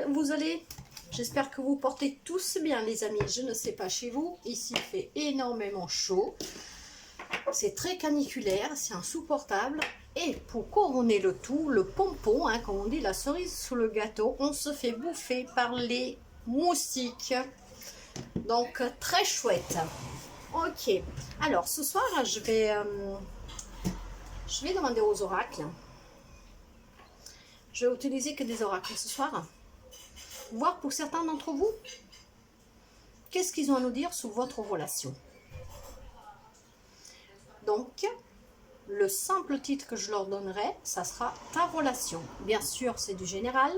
vous allez? J'espère que vous portez tous bien, les amis. Je ne sais pas chez vous. Ici, il fait énormément chaud. C'est très caniculaire, c'est insupportable. Et pour couronner le tout, le pompon, hein, comme on dit, la cerise sous le gâteau, on se fait bouffer par les moustiques. Donc, très chouette. Ok. Alors, ce soir, je vais demander aux oracles. Je vais utiliser que des oracles ce soir. Voir pour certains d'entre vous, qu'est-ce qu'ils ont à nous dire sur votre relation. Donc, le simple titre que je leur donnerai, ça sera ta relation. Bien sûr, c'est du général.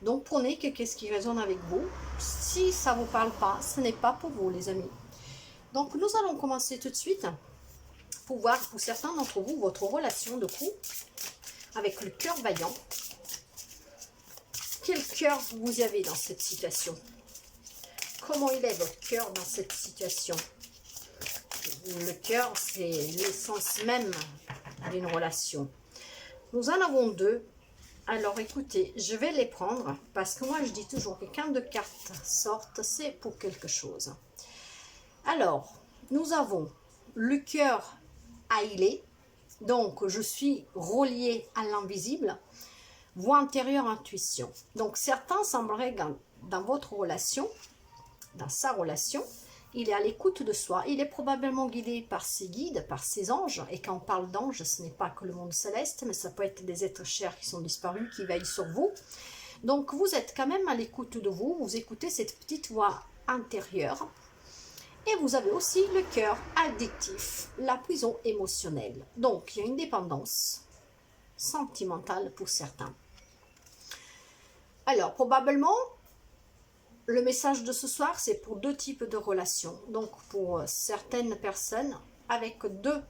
Donc, prenez qu'est-ce qui résonne avec vous. Si ça ne vous parle pas, ce n'est pas pour vous, les amis. Donc, nous allons commencer tout de suite pour voir pour certains d'entre vous votre relation de couple avec le cœur vaillant. Quel cœur vous avez dans cette situation? Comment il est votre cœur dans cette situation? Le cœur, c'est l'essence même d'une relation. Nous en avons deux. Alors écoutez, je vais les prendre parce que moi je dis toujours que quand deux cartes sortent, c'est pour quelque chose. Alors, nous avons le cœur ailé. Donc, je suis relié à l'invisible. Voix intérieure, intuition. Donc, certains sembleraient dans votre relation, dans sa relation, il est à l'écoute de soi. Il est probablement guidé par ses guides, par ses anges. Et quand on parle d'anges, ce n'est pas que le monde céleste, mais ça peut être des êtres chers qui sont disparus, qui veillent sur vous. Donc, vous êtes quand même à l'écoute de vous. Vous écoutez cette petite voix intérieure. Et vous avez aussi le cœur addictif, la prison émotionnelle. Donc, il y a une dépendance sentimentale pour certains. Alors, probablement, le message de ce soir, c'est pour deux types de relations. Donc, pour certaines personnes, avec deux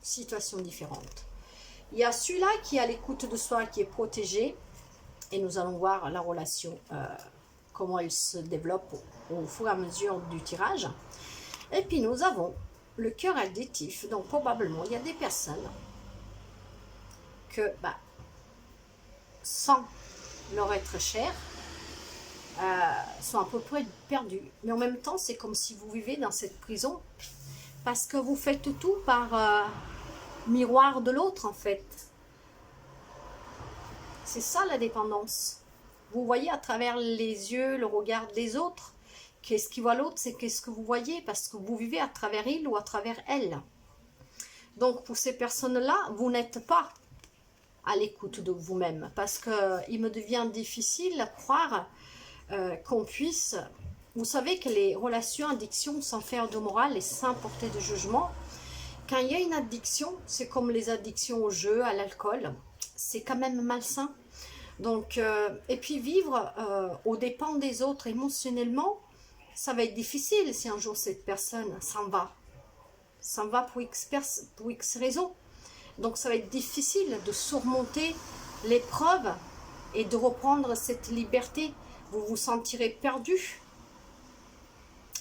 situations différentes. Il y a celui-là qui est à l'écoute de soi, qui est protégé. Et nous allons voir la relation, comment elle se développe au fur et à mesure du tirage. Et puis, nous avons le cœur addictif. Donc, probablement, il y a des personnes que, sans leur être cher, sont à peu près perdus. Mais en même temps, c'est comme si vous vivez dans cette prison parce que vous faites tout par miroir de l'autre, en fait. C'est ça la dépendance. Vous voyez à travers les yeux, le regard des autres. Qu'est-ce qui voit l'autre, c'est qu'est-ce que vous voyez parce que vous vivez à travers il ou à travers elle. Donc, pour ces personnes-là, vous n'êtes pas à l'écoute de vous-même parce qu'il me devient difficile de croire qu'on puisse... Vous savez que les relations addiction sans faire de morale et sans porter de jugement, quand il y a une addiction, c'est comme les addictions au jeu, à l'alcool, c'est quand même malsain. Donc, et puis vivre aux dépens des autres émotionnellement, ça va être difficile si un jour cette personne s'en va. S'en va pour X raisons. Donc ça va être difficile de surmonter l'épreuve et de reprendre cette liberté. Vous vous sentirez perdu.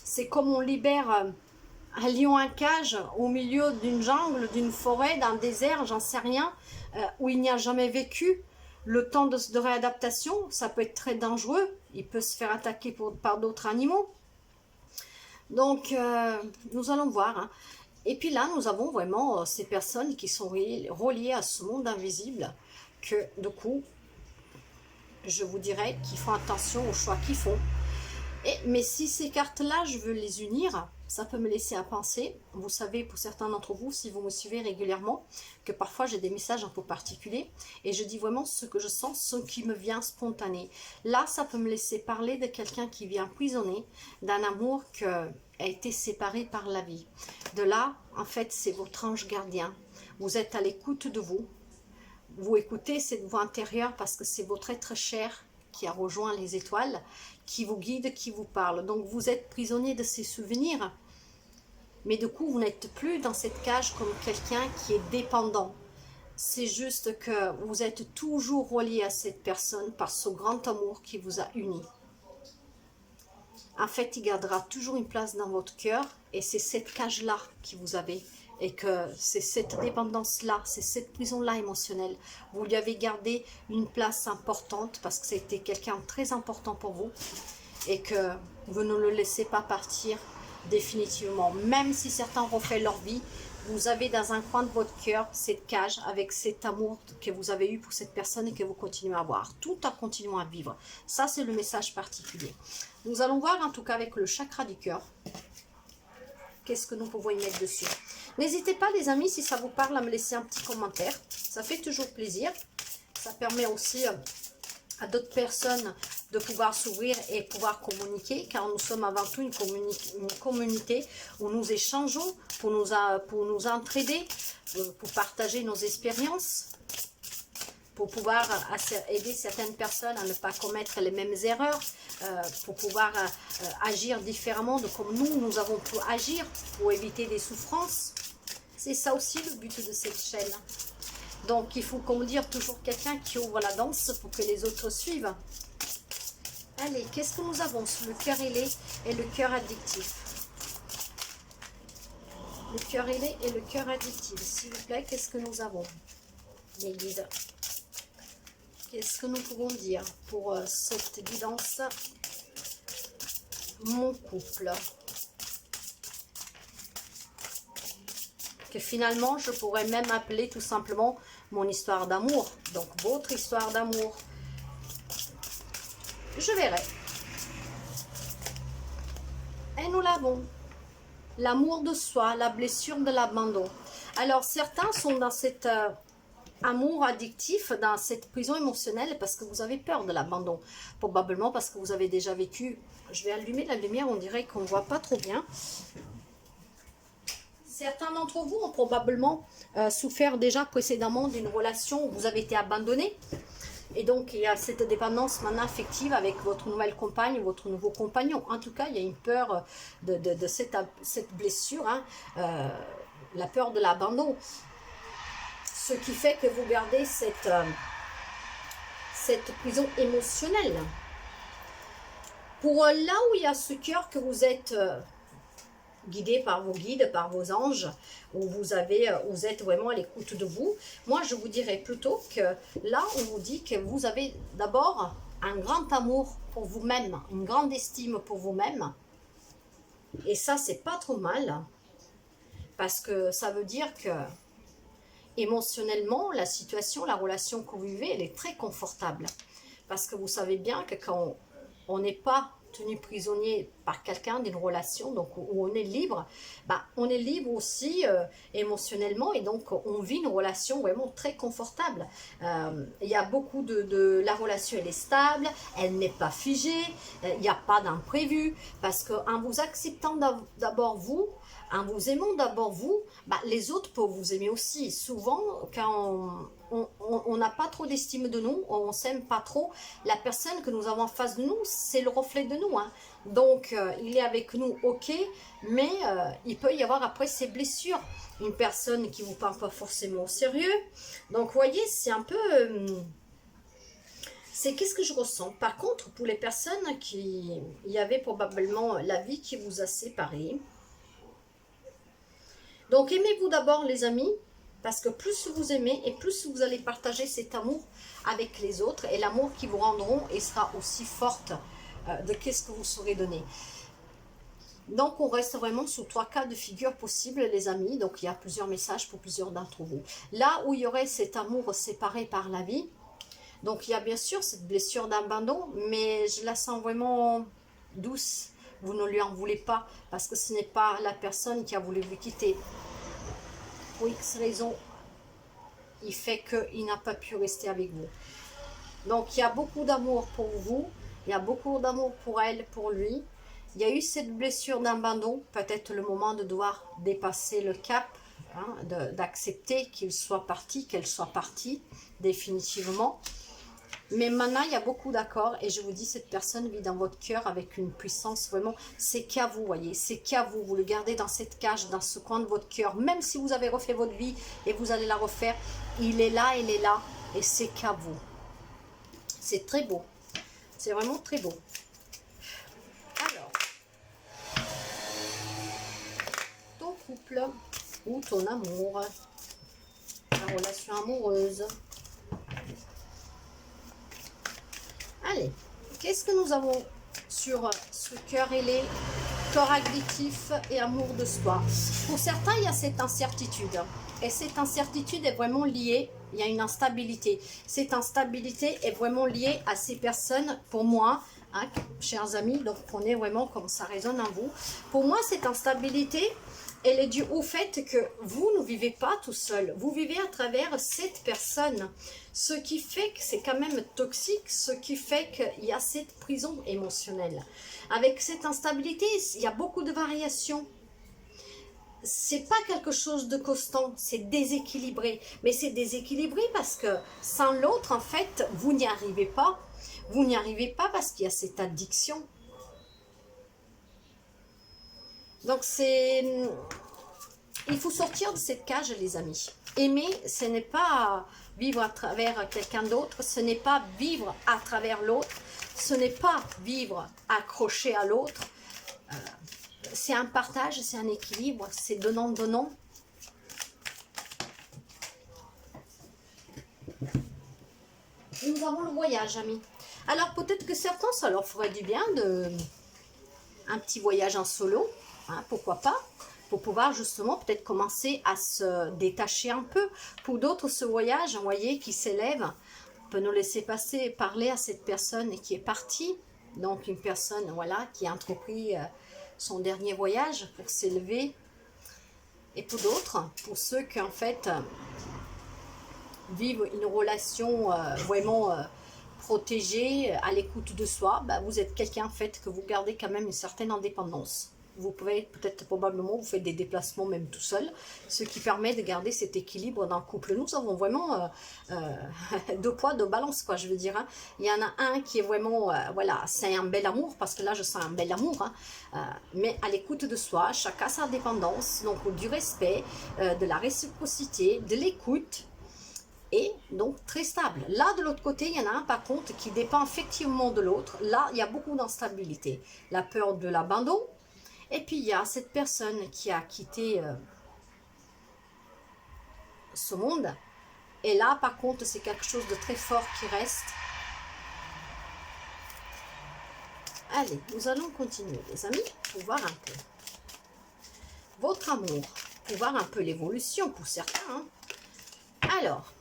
C'est comme on libère un lion en cage au milieu d'une jungle, d'une forêt, d'un désert, j'en sais rien, où il n'y a jamais vécu. Le temps de réadaptation, ça peut être très dangereux. Il peut se faire attaquer par d'autres animaux. Donc, nous allons voir. Hein. Et puis là, nous avons vraiment ces personnes qui sont reliées à ce monde invisible que, du coup, je vous dirais qu'ils font attention aux choix qu'ils font. Mais si ces cartes-là, je veux les unir, ça peut me laisser à penser. Vous savez, pour certains d'entre vous, si vous me suivez régulièrement, que parfois j'ai des messages un peu particuliers et je dis vraiment ce que je sens, ce qui me vient spontané. Là, ça peut me laisser parler de quelqu'un qui vit emprisonné, d'un amour qui a été séparé par la vie. De là, en fait, c'est votre ange gardien. Vous êtes à l'écoute de vous. Vous écoutez cette voix intérieure parce que c'est votre être cher qui a rejoint les étoiles, qui vous guide, qui vous parle. Donc vous êtes prisonnier de ces souvenirs, mais du coup vous n'êtes plus dans cette cage comme quelqu'un qui est dépendant. C'est juste que vous êtes toujours relié à cette personne par ce grand amour qui vous a unis. en fait, il gardera toujours une place dans votre cœur et c'est cette cage-là que vous avez. Et que c'est cette dépendance-là, c'est cette prison-là émotionnelle. Vous lui avez gardé une place importante parce que c'était quelqu'un de très important pour vous et que vous ne le laissez pas partir définitivement. Même si certains refait leur vie, vous avez dans un coin de votre cœur cette cage avec cet amour que vous avez eu pour cette personne et que vous continuez à avoir, tout en continuant à vivre. Ça, c'est le message particulier. Nous allons voir en tout cas avec le chakra du cœur. Qu'est-ce que nous pouvons y mettre dessus? N'hésitez pas les amis, si ça vous parle, à me laisser un petit commentaire. Ça fait toujours plaisir. Ça permet aussi à d'autres personnes de pouvoir s'ouvrir et pouvoir communiquer, car nous sommes avant tout une communauté où nous échangeons pour nous entraider, pour partager nos expériences, pour pouvoir aider certaines personnes à ne pas commettre les mêmes erreurs, pour pouvoir agir différemment de comme nous avons pu agir pour éviter des souffrances. C'est ça aussi le but de cette chaîne. Donc il faut, comme dire, toujours quelqu'un qui ouvre la danse pour que les autres suivent. Allez, qu'est-ce que nous avons sur le cœur ailé et le cœur addictif? Le cœur ailé et le cœur addictif, s'il vous plaît, qu'est-ce que nous avons? Les guides. Qu'est-ce que nous pouvons dire pour cette guidance? Mon couple. Que finalement, je pourrais même appeler tout simplement mon histoire d'amour. Donc, votre histoire d'amour. Je verrai. Et nous l'avons. L'amour de soi, la blessure de l'abandon. Alors, certains sont dans cet amour addictif, dans cette prison émotionnelle, parce que vous avez peur de l'abandon. Probablement parce que vous avez déjà vécu. Je vais allumer la lumière, on dirait qu'on ne voit pas trop bien. Certains d'entre vous ont probablement souffert déjà précédemment d'une relation où vous avez été abandonné. Et donc, il y a cette dépendance maintenant affective avec votre nouvelle compagne, votre nouveau compagnon. En tout cas, il y a une peur de cette blessure, hein, la peur de l'abandon. Ce qui fait que vous gardez cette prison émotionnelle. Pour là où il y a ce cœur que vous êtes guidé par vos guides, par vos anges, où vous êtes vraiment à l'écoute de vous. Moi, je vous dirais plutôt que là, on vous dit que vous avez d'abord un grand amour pour vous-même, une grande estime pour vous-même. Et ça, c'est pas trop mal, parce que ça veut dire que émotionnellement, la situation, la relation que vous vivez, elle est très confortable. Parce que vous savez bien que quand on n'est pas tenu prisonnier par quelqu'un d'une relation, donc où on est libre, on est libre aussi émotionnellement, et donc on vit une relation vraiment très confortable. Il y a beaucoup la relation, elle est stable, elle n'est pas figée, il n'y a pas d'imprévu, parce qu'en vous acceptant d'abord vous, en vous aimant d'abord vous, les autres peuvent vous aimer aussi. Souvent, quand on n'a pas trop d'estime de nous, on ne s'aime pas trop, la personne que nous avons en face de nous, c'est le reflet de nous. Hein. Donc, il est avec nous, ok, mais il peut y avoir après ces blessures. Une personne qui ne vous parle pas forcément au sérieux. Donc, vous voyez, c'est un peu... c'est qu'est-ce que je ressens. Par contre, pour les personnes qui... Il y avait probablement la vie qui vous a séparés. Donc, aimez-vous d'abord, les amis, parce que plus vous aimez et plus vous allez partager cet amour avec les autres, et l'amour qui vous rendront et sera aussi forte de qu'est-ce que vous saurez donner. Donc, on reste vraiment sous 3 cas de figure possibles, les amis. Donc, il y a plusieurs messages pour plusieurs d'entre vous. Là où il y aurait cet amour séparé par la vie, donc il y a bien sûr cette blessure d'abandon, mais je la sens vraiment douce. Vous ne lui en voulez pas, parce que ce n'est pas la personne qui a voulu vous quitter. Pour X raison, il fait qu'il n'a pas pu rester avec vous. Donc, il y a beaucoup d'amour pour vous, il y a beaucoup d'amour pour elle, pour lui. Il y a eu cette blessure d'abandon, peut-être le moment de devoir dépasser le cap, hein, d'accepter qu'il soit parti, qu'elle soit partie, définitivement. Mais maintenant, il y a beaucoup d'accords, et je vous dis, cette personne vit dans votre cœur avec une puissance vraiment, c'est qu'à vous, voyez, c'est qu'à vous, vous le gardez dans cette cage, dans ce coin de votre cœur, même si vous avez refait votre vie et vous allez la refaire, il est là, et c'est qu'à vous. C'est très beau, c'est vraiment très beau. Alors, couple ou ton amour, ta relation amoureuse. Allez, qu'est-ce que nous avons sur ce cœur ailé, corps addictif et amour de soi? Pour certains, il y a cette incertitude. Et cette incertitude est vraiment liée, il y a une instabilité. Cette instabilité est vraiment liée à ces personnes, pour moi, hein, chers amis, donc prenez vraiment comme ça résonne en vous. Pour moi, cette instabilité, elle est due au fait que vous ne vivez pas tout seul. Vous vivez à travers cette personne. Ce qui fait que c'est quand même toxique, ce qui fait qu'il y a cette prison émotionnelle. Avec cette instabilité, il y a beaucoup de variations. C'est pas quelque chose de constant, c'est déséquilibré. Mais c'est déséquilibré parce que sans l'autre, en fait, vous n'y arrivez pas. Vous n'y arrivez pas parce qu'il y a cette addiction. Donc il faut sortir de cette cage, les amis. Aimer, ce n'est pas vivre à travers quelqu'un d'autre, ce n'est pas vivre à travers l'autre, ce n'est pas vivre accroché à l'autre. C'est un partage, c'est un équilibre, c'est donnant-donnant. Nous avons le voyage, amis. Alors peut-être que certains, ça leur ferait du bien un petit voyage en solo, hein, pourquoi pas, pour pouvoir justement peut-être commencer à se détacher un peu. Pour d'autres, ce voyage, vous voyez, qui s'élève, peut nous laisser parler à cette personne qui est partie. Donc une personne, voilà, qui a entrepris son dernier voyage pour s'élever. Et pour d'autres, pour ceux qui en fait vivent une relation vraiment protégée, à l'écoute de soi, bah, vous êtes quelqu'un en fait que vous gardez quand même une certaine indépendance. Vous pouvez peut-être probablement vous faites des déplacements même tout seul, ce qui permet de garder cet équilibre dans le couple. Nous avons vraiment deux poids, deux balances, quoi, je veux dire. Hein. Il y en a un qui est vraiment, voilà, c'est un bel amour, parce que là je sens un bel amour, hein, mais à l'écoute de soi, chacun sa dépendance, donc du respect, de la réciprocité, de l'écoute, et donc très stable. Là, de l'autre côté, il y en a un par contre qui dépend effectivement de l'autre. Là, il y a beaucoup d'instabilité. La peur de l'abandon. Et puis, il y a cette personne qui a quitté ce monde. Et là, par contre, c'est quelque chose de très fort qui reste. Allez, nous allons continuer, les amis, pour voir un peu votre amour, pour voir un peu l'évolution pour certains. Hein. Alors,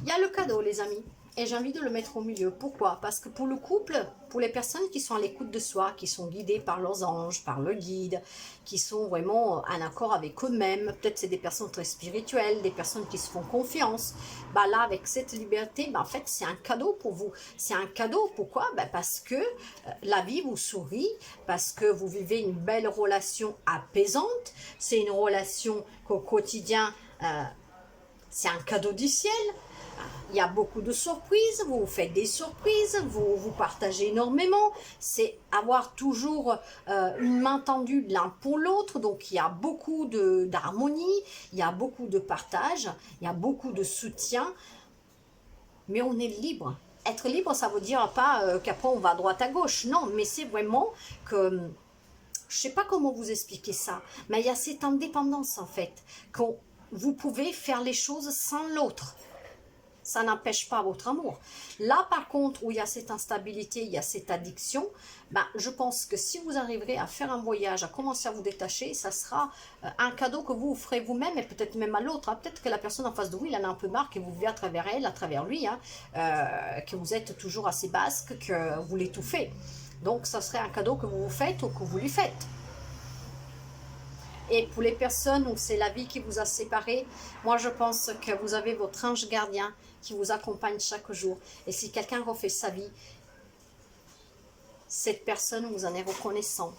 il y a le cadeau, les amis. Et j'ai envie de le mettre au milieu. Pourquoi? Parce que pour le couple, pour les personnes qui sont à l'écoute de soi, qui sont guidées par leurs anges, par le guide, qui sont vraiment en accord avec eux-mêmes, peut-être c'est des personnes très spirituelles, des personnes qui se font confiance, bah là, avec cette liberté, bah en fait, c'est un cadeau pour vous. C'est un cadeau, pourquoi? Bah parce que la vie vous sourit, parce que vous vivez une belle relation apaisante, c'est une relation qu'au quotidien, c'est un cadeau du ciel. Il y a beaucoup de surprises, vous faites des surprises, vous partagez énormément. C'est avoir toujours une main tendue l'un pour l'autre. Donc, il y a beaucoup d'harmonie, il y a beaucoup de partage, il y a beaucoup de soutien. Mais on est libre. Être libre, ça ne veut dire pas qu'après on va à droite à gauche. Non, mais c'est vraiment que... Je ne sais pas comment vous expliquer ça. Mais il y a cette indépendance en fait. Quand vous pouvez faire les choses sans l'autre. Ça n'empêche pas votre amour. Là, par contre, où il y a cette instabilité, il y a cette addiction, ben, je pense que si vous arriverez à faire un voyage, à commencer à vous détacher, ça sera un cadeau que vous ferez vous-même et peut-être même à l'autre. Hein. Peut-être que la personne en face de vous, il en a un peu marre, que vous vivez à travers elle, à travers lui, hein, que vous êtes toujours assez basque, que vous l'étouffez. Donc, ça serait un cadeau que vous vous faites ou que vous lui faites. Et pour les personnes où c'est la vie qui vous a séparés, moi je pense que vous avez votre ange gardien qui vous accompagne chaque jour. Et si quelqu'un refait sa vie, cette personne vous en est reconnaissant.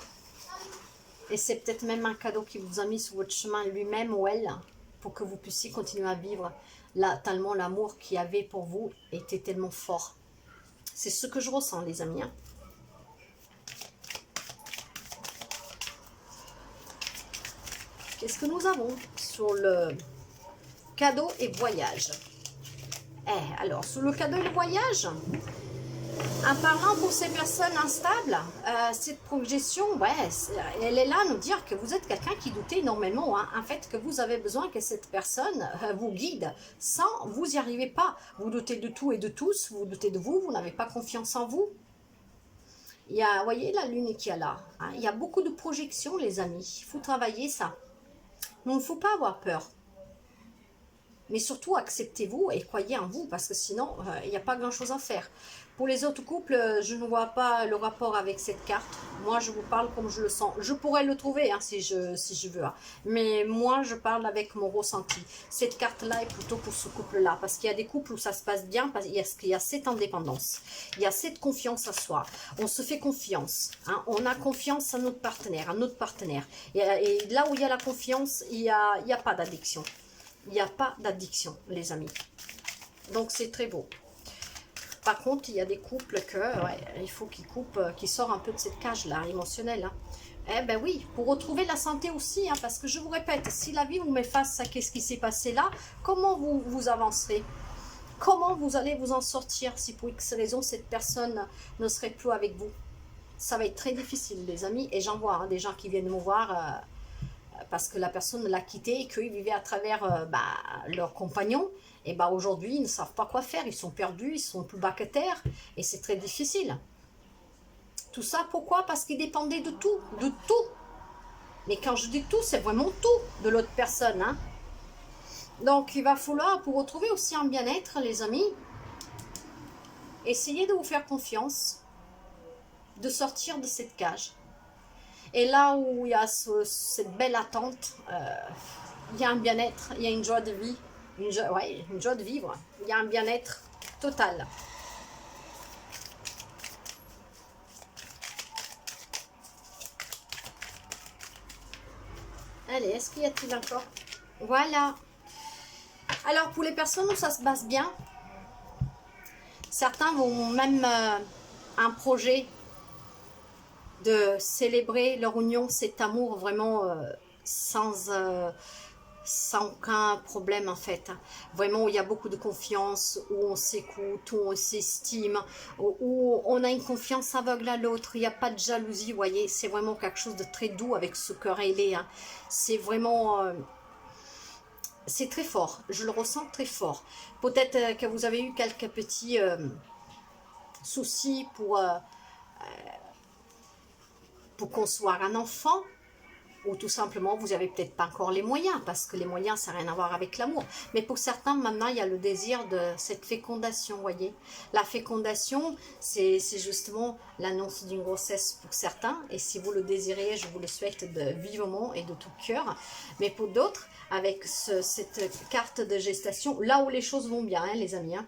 Et c'est peut-être même un cadeau qui vous a mis sur votre chemin lui-même ou elle, pour que vous puissiez continuer à vivre. Là, tellement l'amour qu'il y avait pour vous était tellement fort. C'est ce que je ressens, les amis. Hein. Qu'est-ce que nous avons sur le cadeau et voyage? Alors, sur le cadeau et le voyage, En parlant pour ces personnes instables, cette projection, ouais, elle est là à nous dire que vous êtes quelqu'un qui doutez énormément. Hein. En fait, que vous avez besoin que cette personne vous guide. Sans, vous n'y arrivez pas. Vous doutez de tout et de tous. Vous doutez de vous. Vous n'avez pas confiance en vous. Il y a, vous voyez la lune qui est là. Hein. Il y a beaucoup de projections, les amis. Il faut travailler ça. Donc, il ne faut pas avoir peur. Mais surtout, acceptez-vous et croyez en vous, parce que sinon, il n'y a pas grand-chose à faire. Pour les autres couples, je ne vois pas le rapport avec cette carte. Moi, je vous parle comme je le sens. Je pourrais le trouver hein, si je veux. Hein. Mais moi, je parle avec mon ressenti. Cette carte-là est plutôt pour ce couple-là. Parce qu'il y a des couples où ça se passe bien, parce qu'il y a cette indépendance. Il y a cette confiance à soi. On se fait confiance. Hein. On a confiance à notre partenaire, Et là où il y a la confiance, il n'y a pas d'addiction. Il n'y a pas d'addiction, les amis. Donc, c'est très beau. Par contre, il y a des couples que, ouais, il faut qu'ils coupent, qu'ils sortent un peu de cette cage-là, émotionnelle. Hein. Eh ben oui, pour retrouver la santé aussi, hein, parce que je vous répète, si la vie vous met face à ce qui s'est passé là, comment vous avancerez? Comment vous allez vous en sortir si pour X raison, cette personne ne serait plus avec vous? Ça va être très difficile, les amis, et j'en vois hein, des gens qui viennent me voir... parce que la personne l'a quitté et qu'ils vivaient à travers leur compagnon, et aujourd'hui, ils ne savent pas quoi faire, ils sont perdus, ils sont plus bas que terre, et c'est très difficile. Tout ça, pourquoi? Parce qu'ils dépendaient de tout, de tout. Mais quand je dis tout, c'est vraiment tout de l'autre personne. Hein. Donc, il va falloir, pour retrouver aussi un bien-être, les amis, essayez de vous faire confiance, de sortir de cette cage. Et là où il y a cette belle attente, il y a un bien-être, il y a une joie de vie, une joie de vivre. Il y a un bien-être total. Allez, est-ce qu'il y a-t-il encore? Voilà. Alors, pour les personnes où ça se passe bien, certains vont même un projet de célébrer leur union, cet amour vraiment sans aucun problème en fait. Vraiment, où il y a beaucoup de confiance, où on s'écoute, où on s'estime, où on a une confiance aveugle à l'autre, il n'y a pas de jalousie, vous voyez, c'est vraiment quelque chose de très doux avec ce cœur ailé. Hein. C'est vraiment... c'est très fort, je le ressens très fort. Peut-être que vous avez eu quelques petits soucis pour concevoir un enfant, ou tout simplement vous n'avez peut-être pas encore les moyens, parce que les moyens ça n'a rien à voir avec l'amour, mais pour certains maintenant il y a le désir de cette fécondation, voyez. La fécondation c'est justement l'annonce d'une grossesse pour certains, et si vous le désirez, je vous le souhaite vivement et de tout cœur. Mais pour d'autres, avec cette carte de gestation, là où les choses vont bien, hein, les amis, hein,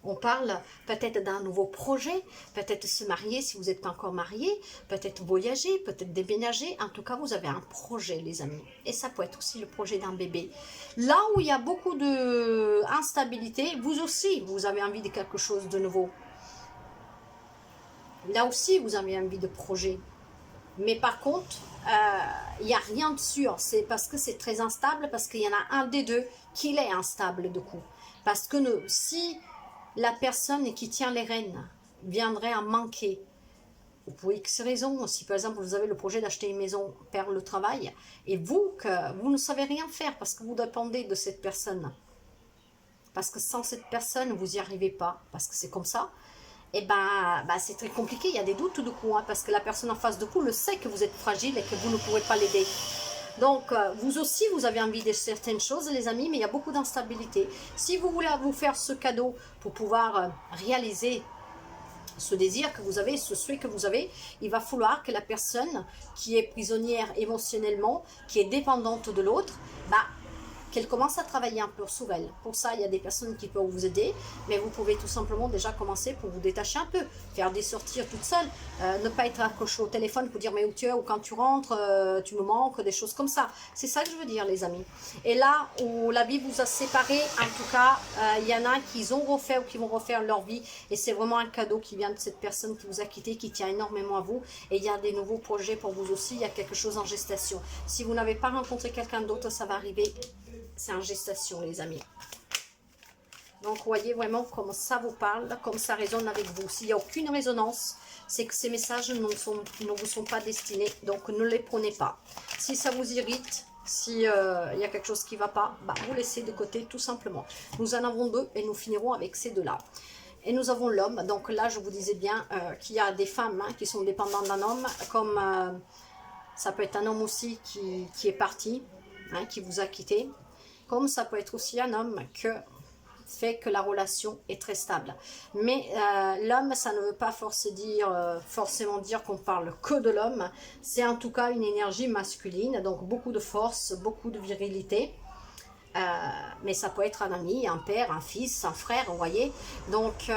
on parle peut-être d'un nouveau projet, peut-être se marier si vous n'êtes pas encore marié, peut-être voyager, peut-être déménager. En tout cas, vous avez un projet, les amis. Et ça peut être aussi le projet d'un bébé. Là où il y a beaucoup d'instabilité, vous aussi, vous avez envie de quelque chose de nouveau. Là aussi, vous avez envie de projet. Mais par contre, il n'y a rien de sûr. C'est parce que c'est très instable, parce qu'il y en a un des deux qui est instable de coup. Parce que si... la personne qui tient les rênes viendrait à manquer, ou pour X raison, si par exemple vous avez le projet d'acheter une maison, perd le travail, et vous ne savez rien faire parce que vous dépendez de cette personne, parce que sans cette personne vous n'y arrivez pas, parce que c'est comme ça, et c'est très compliqué, il y a des doutes du coup, hein, parce que la personne en face de vous le sait que vous êtes fragile et que vous ne pourrez pas l'aider. Donc, vous aussi, vous avez envie de certaines choses, les amis, mais il y a beaucoup d'instabilité. Si vous voulez vous faire ce cadeau pour pouvoir réaliser ce désir que vous avez, ce souhait que vous avez, il va falloir que la personne qui est prisonnière émotionnellement, qui est dépendante de l'autre, qu'elle commence à travailler un peu sur elle. Pour ça, il y a des personnes qui peuvent vous aider, mais vous pouvez tout simplement déjà commencer pour vous détacher un peu, faire des sorties toute seule, ne pas être accroché au téléphone pour dire mais où tu es, ou quand tu rentres, tu me manques, des choses comme ça. C'est ça que je veux dire, les amis. Et là où la vie vous a séparés, en tout cas, il y en a qui ont refait ou qui vont refaire leur vie, et c'est vraiment un cadeau qui vient de cette personne qui vous a quitté, qui tient énormément à vous, et il y a des nouveaux projets pour vous aussi, il y a quelque chose en gestation. Si vous n'avez pas rencontré quelqu'un d'autre, ça va arriver. C'est en gestation, les amis. Donc, voyez vraiment comment ça vous parle, comme ça résonne avec vous. S'il n'y a aucune résonance, c'est que ces messages ne vous sont pas destinés. Donc, ne les prenez pas. Si ça vous irrite, s'il y a quelque chose qui ne va pas, bah, vous laissez de côté tout simplement. Nous en avons deux et nous finirons avec ces deux-là. Et nous avons l'homme. Donc là, je vous disais bien qu'il y a des femmes qui sont dépendantes d'un homme, comme ça peut être un homme aussi qui est parti, qui vous a quitté. Comme ça peut être aussi un homme fait que la relation est très stable. Mais l'homme, ça ne veut pas forcément dire qu'on parle que de l'homme. C'est en tout cas une énergie masculine, donc beaucoup de force, beaucoup de virilité. Mais ça peut être un ami, un père, un fils, un frère, vous voyez. Donc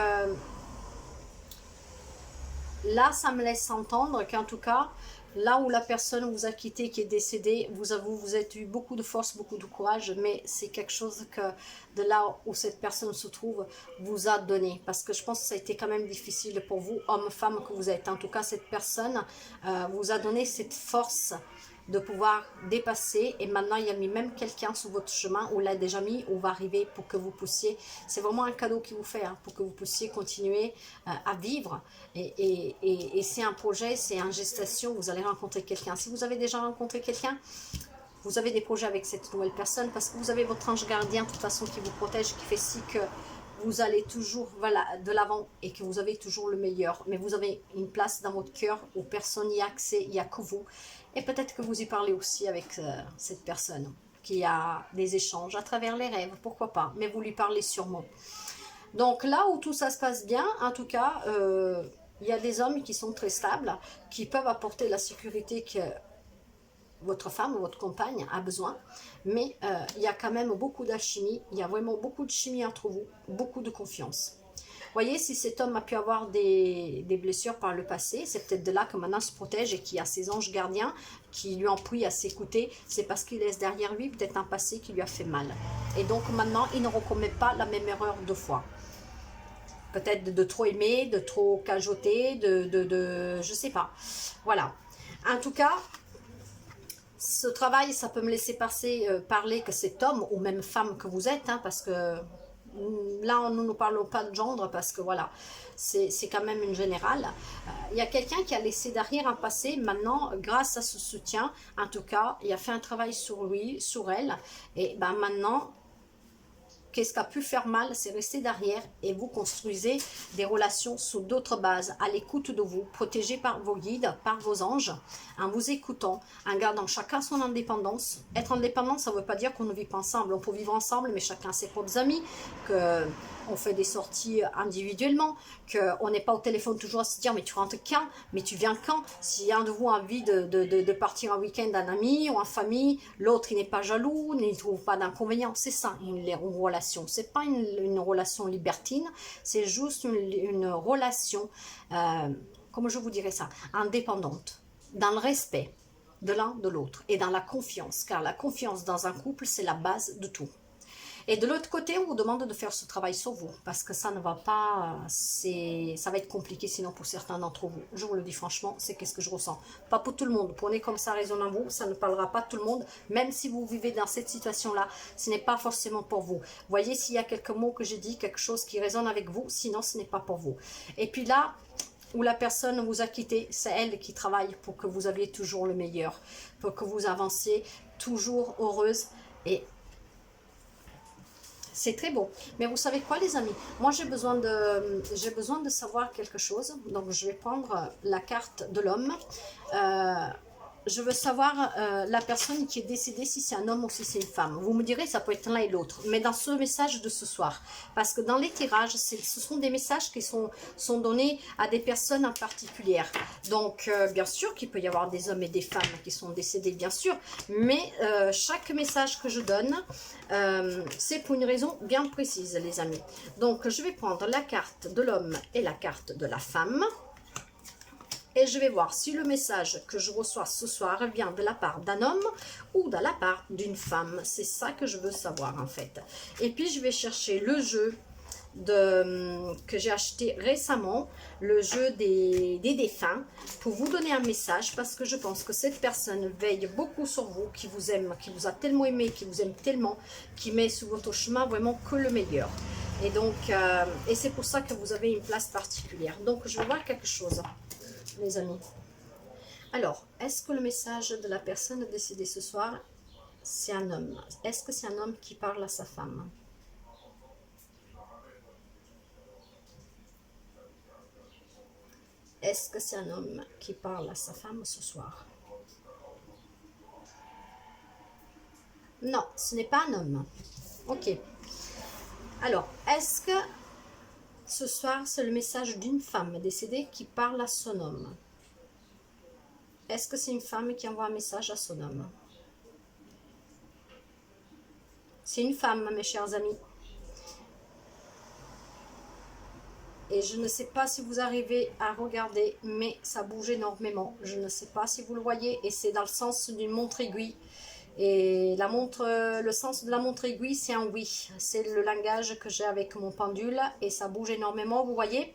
là, ça me laisse entendre qu'en tout cas, là où la personne vous a quitté, qui est décédée, vous avez eu beaucoup de force, beaucoup de courage, mais c'est quelque chose que de là où cette personne se trouve, vous a donné. Parce que je pense que ça a été quand même difficile pour vous, homme, femme que vous êtes. En tout cas, cette personne vous a donné cette force de pouvoir dépasser, et maintenant il y a mis même quelqu'un sur votre chemin, ou l'a déjà mis, ou va arriver pour que vous puissiez, c'est vraiment un cadeau qu'il vous fait, pour que vous puissiez continuer à vivre, et c'est un projet, c'est en gestation, vous allez rencontrer quelqu'un. Si vous avez déjà rencontré quelqu'un, vous avez des projets avec cette nouvelle personne, parce que vous avez votre ange gardien de toute façon qui vous protège, qui fait si que vous allez toujours de l'avant et que vous avez toujours le meilleur. Mais vous avez une place dans votre cœur où personne n'y a accès, il n'y a que vous. Et peut-être que vous y parlez aussi avec cette personne qui a des échanges à travers les rêves, pourquoi pas. Mais vous lui parlez sûrement. Donc là où tout ça se passe bien, en tout cas, il y a des hommes qui sont très stables, qui peuvent apporter la sécurité que votre femme ou votre compagne a besoin, mais il y a quand même beaucoup d'alchimie, il y a vraiment beaucoup de chimie entre vous, beaucoup de confiance. Voyez, si cet homme a pu avoir des blessures par le passé, c'est peut-être de là que maintenant il se protège et qu'il y a ses anges gardiens qui lui ont pris à s'écouter. C'est parce qu'il laisse derrière lui peut-être un passé qui lui a fait mal. Et donc maintenant, il ne recommet pas la même erreur deux fois. Peut-être de trop aimer, de trop cajoter, je sais pas. Voilà. En tout cas, ce travail, ça peut me laisser parler que cet homme ou même femme que vous êtes, parce que là, nous ne parlons pas de gendre parce que voilà, c'est quand même une générale. Il y a quelqu'un qui a laissé derrière un passé. Maintenant, grâce à ce soutien, en tout cas, il a fait un travail sur lui, sur elle. Et ben maintenant, qu'est-ce qui a pu faire mal, c'est rester derrière, et vous construisez des relations sur d'autres bases, à l'écoute de vous, protégés par vos guides, par vos anges, en vous écoutant, en gardant chacun son indépendance. Être indépendant, ça ne veut pas dire qu'on ne vit pas ensemble. On peut vivre ensemble, mais chacun ses propres amis, qu'on fait des sorties individuellement, qu'on n'est pas au téléphone toujours à se dire « mais tu rentres quand ? Mais tu viens quand ?» Si un de vous a envie de partir un week-end en ami ou en famille, l'autre il n'est pas jaloux, il ne trouve pas d'inconvénient. C'est ça une relation. Ce n'est pas une relation libertine, c'est juste une relation, comment je vous dirais ça, indépendante, dans le respect de l'un de l'autre et dans la confiance, car la confiance dans un couple, c'est la base de tout. Et de l'autre côté, on vous demande de faire ce travail sur vous, parce que ça ne va pas, ça va être compliqué sinon pour certains d'entre vous. Je vous le dis franchement, c'est qu'est-ce que je ressens. Pas pour tout le monde, prenez comme ça résonne en vous, ça ne parlera pas tout le monde, même si vous vivez dans cette situation-là, ce n'est pas forcément pour vous. Voyez s'il y a quelques mots que j'ai dit, quelque chose qui résonne avec vous, sinon ce n'est pas pour vous. Et puis là, où la personne vous a quitté, c'est elle qui travaille pour que vous ayez toujours le meilleur, pour que vous avanciez toujours heureuse, et c'est très beau. Mais vous savez quoi, les amis? Moi, j'ai besoin de savoir quelque chose. Donc, je vais prendre la carte de l'homme. Je veux savoir la personne qui est décédée, si c'est un homme ou si c'est une femme. Vous me direz, ça peut être l'un et l'autre. Mais dans ce message de ce soir, parce que dans les tirages, ce sont des messages qui sont donnés à des personnes en particulier. Donc, bien sûr qu'il peut y avoir des hommes et des femmes qui sont décédés, bien sûr. Mais chaque message que je donne, c'est pour une raison bien précise, les amis. Donc, je vais prendre la carte de l'homme et la carte de la femme. Et je vais voir si le message que je reçois ce soir vient de la part d'un homme ou de la part d'une femme. C'est ça que je veux savoir en fait. Et puis je vais chercher le jeu que j'ai acheté récemment, le jeu des défunts, pour vous donner un message, parce que je pense que cette personne veille beaucoup sur vous, qui vous aime, qui vous a tellement aimé, qui vous aime tellement, qui met sur votre chemin vraiment que le meilleur. Et donc, et c'est pour ça que vous avez une place particulière. Donc, je vais voir quelque chose, les amis. Alors, est-ce que le message de la personne décédée ce soir, c'est un homme? Est-ce que c'est un homme qui parle à sa femme? Est-ce que c'est un homme qui parle à sa femme ce soir? Non, ce n'est pas un homme. Ok. Alors, est-ce que ce soir, c'est le message d'une femme décédée qui parle à son homme? Est-ce que c'est une femme qui envoie un message à son homme? C'est une femme, mes chers amis. Et je ne sais pas si vous arrivez à regarder, mais ça bouge énormément. Je ne sais pas si vous le voyez, et c'est dans le sens d'une montre aiguille. Et la montre, le sens de la montre aiguille, c'est un oui. C'est le langage que j'ai avec mon pendule, et ça bouge énormément, vous voyez.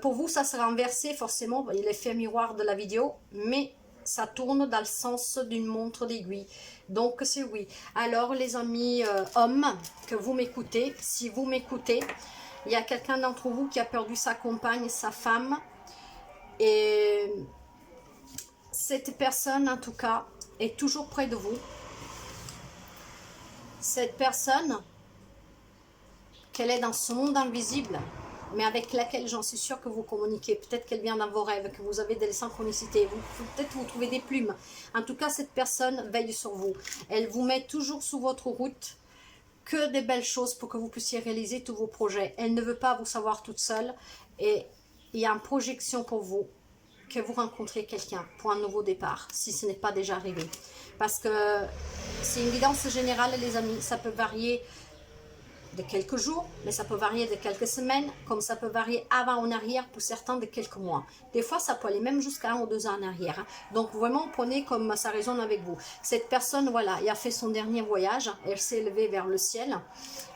Pour vous, ça sera inversé, forcément, l'effet miroir de la vidéo, mais ça tourne dans le sens d'une montre d'aiguille. Donc, c'est oui. Alors, les amis hommes, que vous m'écoutez, si vous m'écoutez, il y a quelqu'un d'entre vous qui a perdu sa compagne, sa femme. Et cette personne, en tout cas, est toujours près de vous. Cette personne, qu'elle est dans ce monde invisible, mais avec laquelle j'en suis sûre que vous communiquez. Peut-être qu'elle vient dans vos rêves, que vous avez des synchronicités. Peut-être vous trouvez des plumes. En tout cas, cette personne veille sur vous. Elle vous met toujours sur votre route. Que des belles choses pour que vous puissiez réaliser tous vos projets. Elle ne veut pas vous savoir toute seule, et il y a une projection pour vous que vous rencontrez quelqu'un pour un nouveau départ, si ce n'est pas déjà arrivé. Parce que c'est une guidance générale, les amis, ça peut varier de quelques jours, mais ça peut varier de quelques semaines, comme ça peut varier avant ou en arrière, pour certains de quelques mois. Des fois, ça peut aller même jusqu'à 1 ou 2 ans en arrière. Hein. Donc, vraiment, prenez comme ça résonne avec vous. Cette personne, voilà, elle a fait son dernier voyage, elle s'est élevée vers le ciel.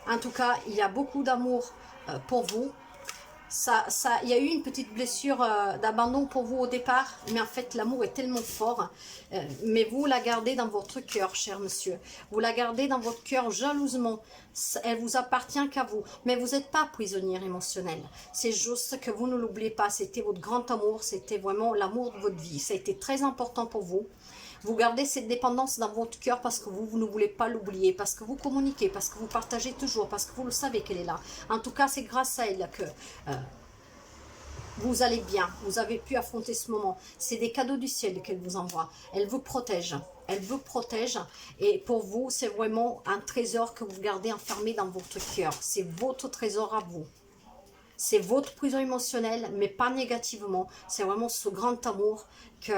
En tout cas, il y a beaucoup d'amour pour vous. Il y a eu une petite blessure d'abandon pour vous au départ, mais en fait l'amour est tellement fort, mais vous la gardez dans votre cœur, cher monsieur, vous la gardez dans votre cœur jalousement, elle vous appartient qu'à vous, mais vous n'êtes pas prisonnière émotionnelle, c'est juste que vous ne l'oubliez pas, c'était votre grand amour, c'était vraiment l'amour de votre vie, ça a été très important pour vous. Vous gardez cette dépendance dans votre cœur parce que vous ne voulez pas l'oublier, parce que vous communiquez, parce que vous partagez toujours, parce que vous le savez qu'elle est là. En tout cas, c'est grâce à elle que vous allez bien, vous avez pu affronter ce moment. C'est des cadeaux du ciel qu'elle vous envoie. Elle vous protège. Elle vous protège. Et pour vous, c'est vraiment un trésor que vous gardez enfermé dans votre cœur. C'est votre trésor à vous. C'est votre prison émotionnelle, mais pas négativement. C'est vraiment ce grand amour que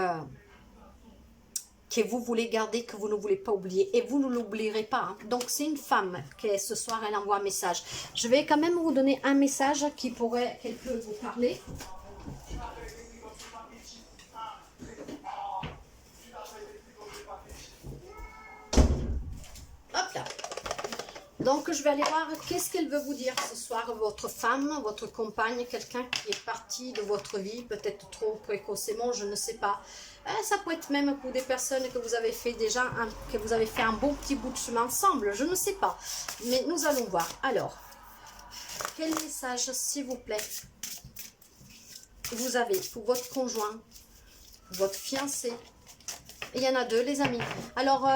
vous voulez garder, que vous ne voulez pas oublier. Et vous ne l'oublierez pas. Hein. Donc, c'est une femme qui, ce soir, elle envoie un message. Je vais quand même vous donner un message qu'elle peut vous parler. Hop là. Donc, je vais aller voir qu'est-ce qu'elle veut vous dire ce soir, votre femme, votre compagne, quelqu'un qui est parti de votre vie, peut-être trop précocement, je ne sais pas. Ça peut être même pour des personnes que vous avez fait déjà, que vous avez fait un bon petit bout de chemin ensemble, je ne sais pas. Mais nous allons voir. Alors, quel message, s'il vous plaît, vous avez pour votre conjoint, votre fiancé? Il y en a 2, les amis. Alors,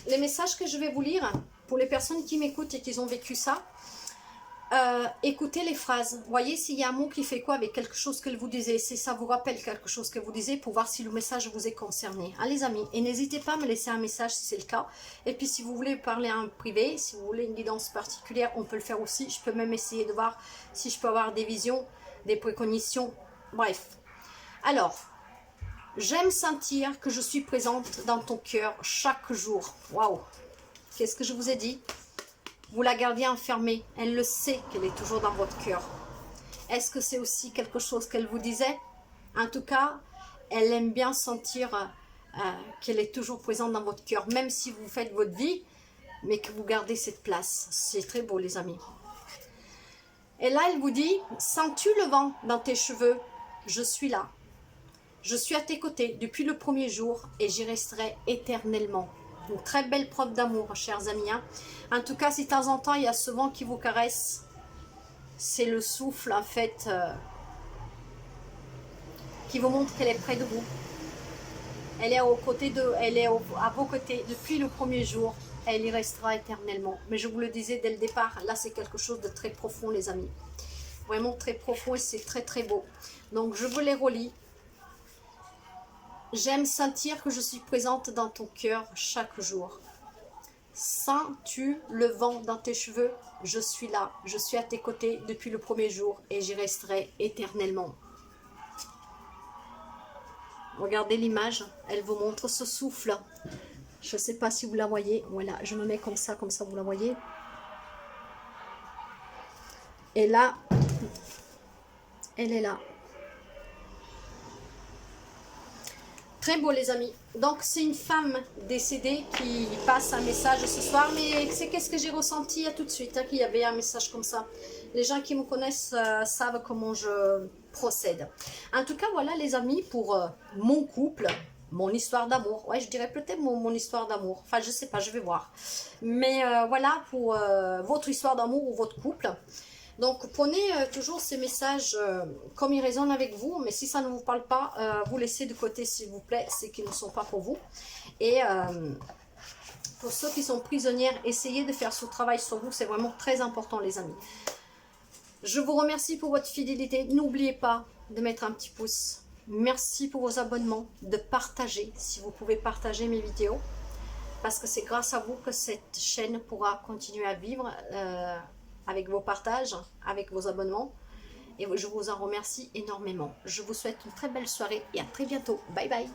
les messages que je vais vous lire, pour les personnes qui m'écoutent et qui ont vécu ça, écoutez les phrases. Voyez s'il y a un mot qui fait quoi avec quelque chose qu'elle vous disait. Si ça vous rappelle quelque chose que vous disiez, pour voir si le message vous est concerné. Hein, les amis. Et n'hésitez pas à me laisser un message si c'est le cas. Et puis si vous voulez parler en privé, si vous voulez une guidance particulière, on peut le faire aussi. Je peux même essayer de voir si je peux avoir des visions, des préconitions. Bref. Alors, j'aime sentir que je suis présente dans ton cœur chaque jour. Waouh! Qu'est-ce que je vous ai dit? Vous la gardiez enfermée. Elle le sait qu'elle est toujours dans votre cœur. Est-ce que c'est aussi quelque chose qu'elle vous disait? En tout cas, elle aime bien sentir qu'elle est toujours présente dans votre cœur. Même si vous faites votre vie, mais que vous gardez cette place. C'est très beau, les amis. Et là, elle vous dit, sens-tu le vent dans tes cheveux? Je suis là. Je suis à tes côtés depuis le premier jour et j'y resterai éternellement. Une très belle preuve d'amour, chers amis. Hein. En tout cas, si de temps en temps, il y a ce vent qui vous caresse, C'est le souffle en fait qui vous montre qu'elle est près de vous. Elle est à vos côtés depuis le premier jour. Elle y restera éternellement. Mais je vous le disais dès le départ, là c'est quelque chose de très profond les amis. Vraiment très profond et c'est très très beau. Donc je vous les relis. J'aime sentir que je suis présente dans ton cœur chaque jour. Sens-tu le vent dans tes cheveux? Je suis là, je suis à tes côtés depuis le premier jour et j'y resterai éternellement. Regardez l'image, elle vous montre ce souffle. Je ne sais pas si vous la voyez. Voilà, je me mets comme ça vous la voyez. Et là, elle est là. Très beau les amis. Donc c'est une femme décédée qui passe un message ce soir. Mais c'est qu'est-ce que j'ai ressenti tout de suite, qu'il y avait un message comme ça. Les gens qui me connaissent savent comment je procède. En tout cas voilà les amis pour mon couple. Mon histoire d'amour. Ouais, je dirais peut-être mon histoire d'amour. Enfin je sais pas, je vais voir. Mais voilà pour votre histoire d'amour ou votre couple. Donc prenez toujours ces messages comme ils résonnent avec vous, mais si ça ne vous parle pas, vous laissez de côté s'il vous plaît, c'est qu'ils ne sont pas pour vous. Et pour ceux qui sont prisonnières, essayez de faire ce travail sur vous, c'est vraiment très important les amis. Je vous remercie pour votre fidélité, n'oubliez pas de mettre un petit pouce. Merci pour vos abonnements, de partager si vous pouvez partager mes vidéos, parce que c'est grâce à vous que cette chaîne pourra continuer à vivre avec vos partages, avec vos abonnements. Et je vous en remercie énormément. Je vous souhaite une très belle soirée et à très bientôt. Bye bye.